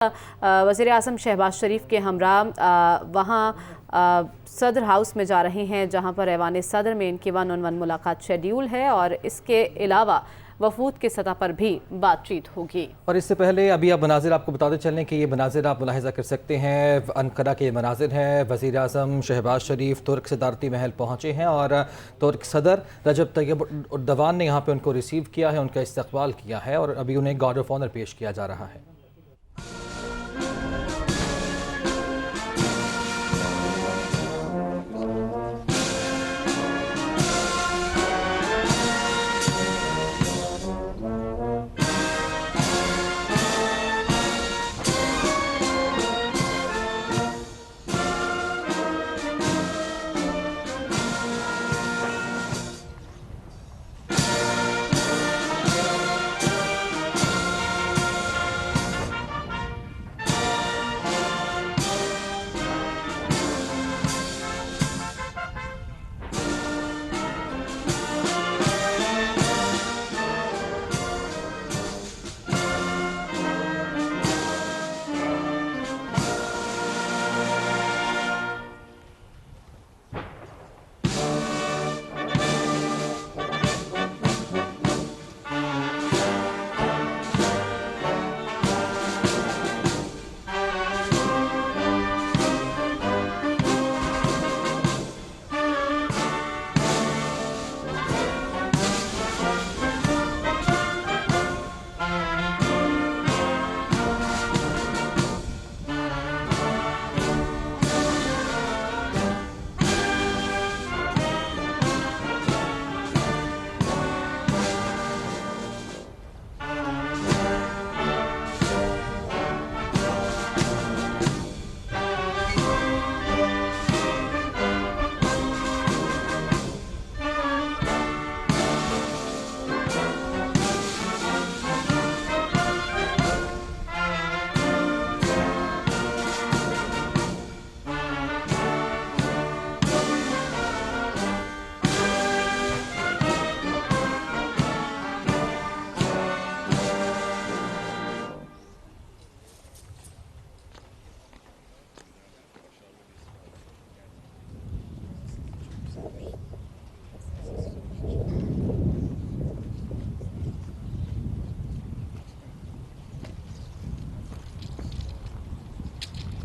वज़ीर आज़म शहबाज शरीफ के हमरा वहाँ सदर हाउस में जा रहे हैं, जहाँ पर ऐवान सदर में इनकी 1-on-1 मुलाकात शेड्यूल है और इसके अलावा वफूद की सतह पर भी बातचीत होगी। और इससे पहले अभी आप मनाजिर आपको बताते चलें कि ये मनाजिर आप मुलाहिज़ा कर सकते हैं, अनकरा के मनाजिर हैं। वज़ीर आज़म शहबाज शरीफ तुर्क सदारती महल पहुँचे हैं और तुर्क सदर रजब तैयब एर्दोगान ने यहाँ पे उनको रिसीव किया है, उनका इस्तकबाल किया है और अभी उन्हें गार्ड ऑफ ऑनर पेश किया जा रहा है।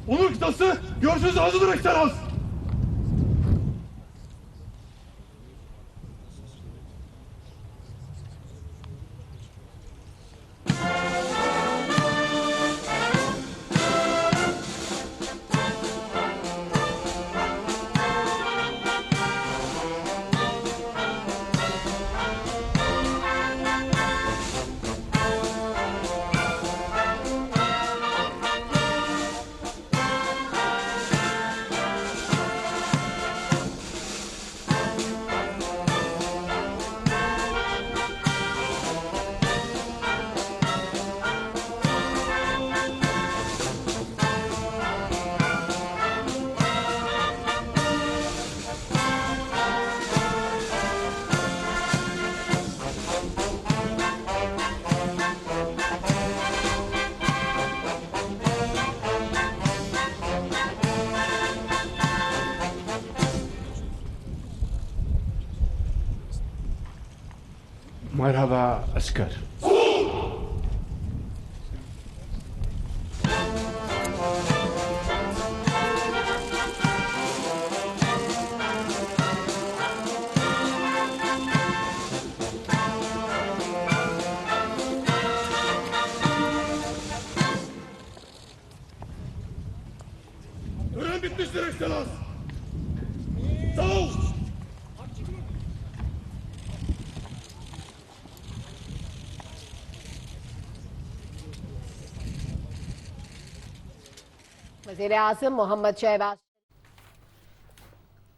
Onur kıtası görüşünüz hazırdır Ekselans. Merhaba asker. Tören bitmiştir Ekselans. Sağ ol. वज़ीर आज़म मोहम्मद शहबाज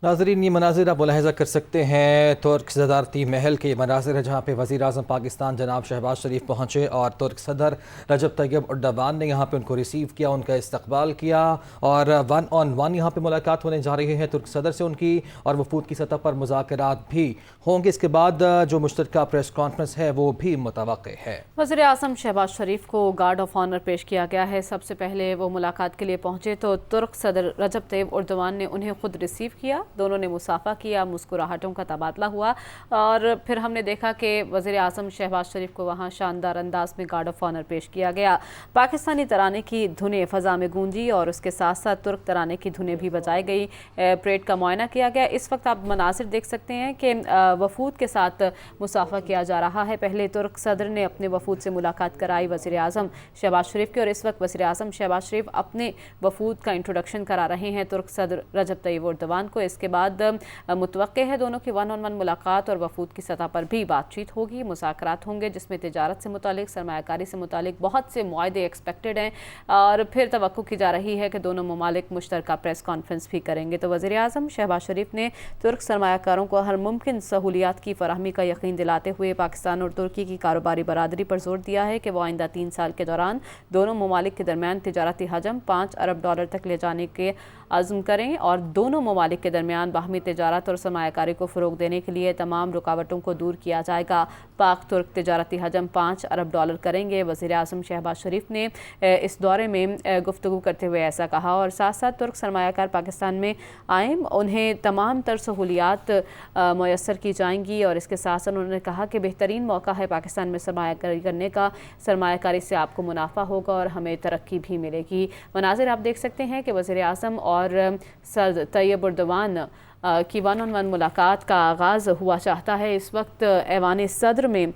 नाज़रीन, ये मनाज़िर आप मुलाहिज़ा कर सकते हैं तुर्क सदारती महल के मनाज़िर है, जहाँ पे वज़ीर आज़म पाकिस्तान जनाब शहबाज शरीफ पहुँचे और तुर्क सदर रजब तैयब एर्दोगान ने यहाँ पे उनको रिसीव किया, उनका इस्तकबाल किया और 1-on-1 यहाँ पे मुलाकात होने जा रही है तुर्क सदर से उनकी, और वफूद की सतह पर मुज़ाकरात भी होंगे। इसके बाद जो मुश्तरका प्रेस कॉन्फ्रेंस है वो भी मुतवक्किह है। वज़ीर आज़म शहबाज शरीफ को गार्ड ऑफ ऑनर पेश किया गया है। सबसे पहले वो मुलाकात के लिए पहुँचे तो तुर्क सदर रजब तैयब एर्दोगान ने उन्हें खुद रिसीव किया, दोनों ने मुसाफा किया, मुस्कुराहटों का तबादला हुआ और फिर हमने देखा कि वज़ीर आज़म शहबाज शरीफ को वहाँ शानदार अंदाज में गार्ड ऑफ ऑनर पेश किया गया। पाकिस्तानी तराने की धुनें फ़ज़ा में गूंजी और उसके साथ साथ तुर्क तराने की धुनें भी बजाई गई। परेड का मुआयना किया गया। इस वक्त आप मनाज़िर देख सकते हैं कि वफूद के साथ मुसाफा किया जा रहा है। पहले तुर्क सदर ने अपने वफूद से मुलाकात कराई वज़ीर आज़म शहबाज शरीफ की, और इस वक्त वज़ीर आज़म शहबाज शरीफ अपने वफूद का इंट्रोडक्शन करा रहे हैं तुर्क सदर रजब तैयब एर्दोगान को। इसके बाद मुतवक्किह है दोनों की 1-on-1 मुलाकात और वफूद की सतह पर भी बातचीत होगी, मुज़ाकरात होंगे जिसमें तिजारत से मुतालिक, सरमायाकारी से मुतालिक बहुत से मुआहदे एक्सपेक्टेड हैं और फिर तवक्को की जा रही है कि दोनों ममालिक मुश्तरका प्रेस कॉन्फ्रेंस भी करेंगे। तो वज़ीर आज़म शहबाज शरीफ ने तुर्क सरमायाकारों को हर मुमकिन सहूलियात की फराहमी का यकीन दिलाते हुए पाकिस्तान और तुर्की की कारोबारी बरादरी पर जोर दिया है कि वो आइंदा 3 साल के दौरान दोनों ममालिक के दरमियान तिजारती हजम $5 अरब तक ले जाने के आज़म करें और दोनों ममालिक के दरमियान बाहमी तिजारत और सरमायाकारी को फ़रोग देने के लिए तमाम रुकावटों को दूर किया जाएगा। पाक तुर्क तिजारती हजम $5 अरब करेंगे। वज़ीर आज़म शहबाज शरीफ ने इस दौरे में गुफ्तगू करते हुए ऐसा कहा और साथ साथ तुर्क सरमायाकार पाकिस्तान में आएँ, उन्हें तमाम तर सहूलियात मुयस्सर की जाएंगी और इसके साथ साथ उन्होंने कहा कि बेहतरीन मौका है पाकिस्तान में सरमायाकारी करने का, सरमायाकारी से आपको मुनाफा होगा और हमें तरक्की भी मिलेगी। मनाज़िर आप देख सकते हैं कि वज़ीर आज़म और सदर तैयब एर्दोगान की 1-on-1 मुलाकात का आगाज़ हुआ चाहता है। इस वक्त ऐवान सदर में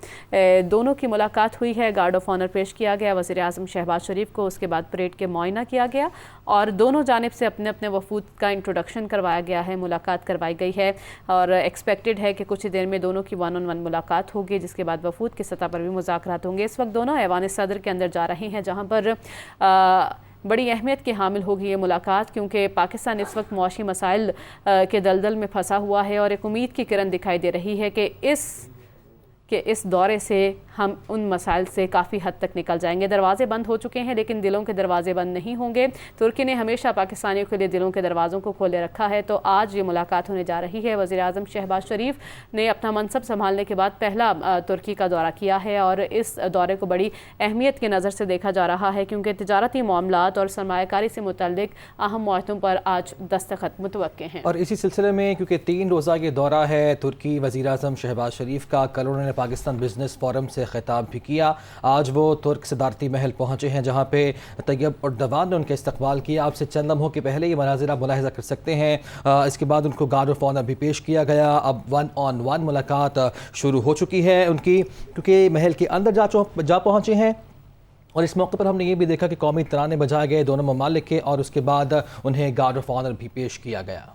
दोनों की मुलाकात हुई है, गार्ड ऑफ ऑनर पेश किया गया वज़ीर आज़म शहबाज शरीफ को, उसके बाद परेड के मुआयना किया गया और दोनों जानिब से अपने अपने वफूद का इंट्रोडक्शन करवाया गया है, मुलाकात करवाई गई है और एक्सपेक्टेड है कि कुछ ही देर में दोनों की 1-on-1 मुलाकात होगी जिसके बाद वफूद की सतह पर भी मुज़ाकरात होंगे। इस वक्त दोनों ऐवान सदर के अंदर जा रहे हैं जहाँ पर बड़ी अहमियत की हामिल होगी ये मुलाकात, क्योंकि पाकिस्तान इस वक्त मुआशी मसाइल के दलदल में फंसा हुआ है और एक उम्मीद की किरण दिखाई दे रही है कि इस दौरे से हम उन मसाइल से काफ़ी हद तक निकल जाएंगे। दरवाज़े बंद हो चुके हैं लेकिन दिलों के दरवाज़े बंद नहीं होंगे। तुर्की ने हमेशा पाकिस्तानियों के लिए दिलों के दरवाज़ों को खोले रखा है, तो आज ये मुलाकात होने जा रही है। वज़ीर आज़म शहबाज शरीफ ने अपना मनसब संभालने के बाद पहला तुर्की का दौरा किया है और इस दौरे को बड़ी अहमियत की नज़र से देखा जा रहा है क्योंकि तिजारती मामलात और सरमायाकारी से मुतल्लिक अहम मुआहदों पर आज दस्तखत मुतवक्किह हैं। और इसी सिलसिले में क्योंकि 3 रोज़ा ये दौरा है तुर्की वज़ीर आज़म शहबाज शरीफ का, कल उन्होंने पाकिस्तान बिजनेस फोरम से खिताब भी किया। आज वो तुर्क सदारती महल पहुंचे हैं जहां पे तैयब एर्दोगान ने उनका इस्तकबाल किया। आपसे चंद लम्हों के पहले ये मनाज़िर आप मुलाहिज़ा कर सकते हैं। इसके बाद उनको गार्ड ऑफ ऑनर भी पेश किया गया। अब 1-on-1 मुलाकात शुरू हो चुकी है उनकी, क्योंकि महल के अंदर जा पहुंचे हैं और इस मौके पर हमने ये भी देखा कि कौमी तराने बजाए गए दोनों ममालिक के और उसके बाद उन्हें गार्ड ऑफ ऑनर भी पेश किया गया।